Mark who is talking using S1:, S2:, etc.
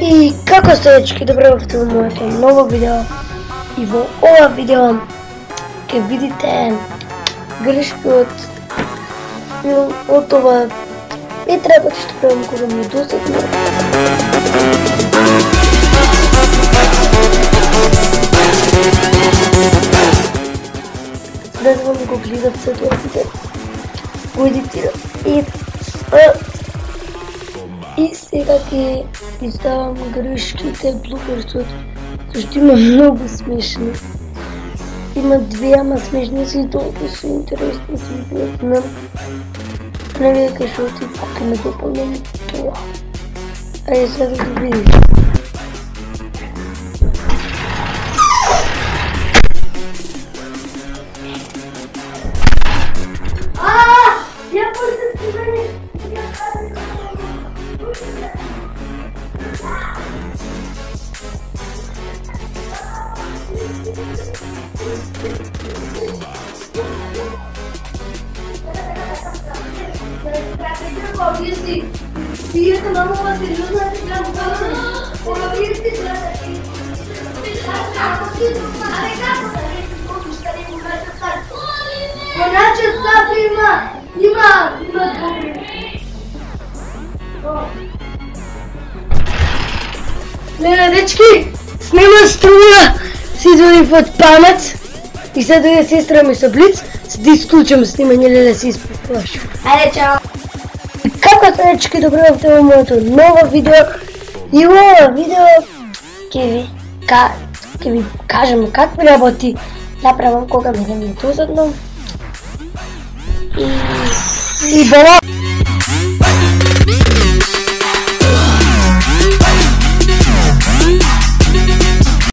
S1: И како сте, дечки, добро дојдовте во моето ново видео. И во ова видео ќе видите грешкиот филм од ова пет работи што правам кога ми досадно. Да знам да го гледат се тоа видео, го едитирам и сега ќе издавам грешките, блуперсот, зашто има многу смешни. Има две, ама смешни си, толку се интересни си, не знам. Не века што ти ќе ме дополнем тоа. Ајде сега да го видите.
S2: Obviously, see the mama was seriously
S1: Леле, дечки, снема струја, си извадив од памет и се дојде сестра ми со блиц, се да исклучам снимање, леле, се испоплашив.
S2: Ајде, чао!
S1: Како сте, дечки, добро дојдовте во моето ново видео. И во ова видео ќе ви кажам какви работи направам кога ми е досадно. И бала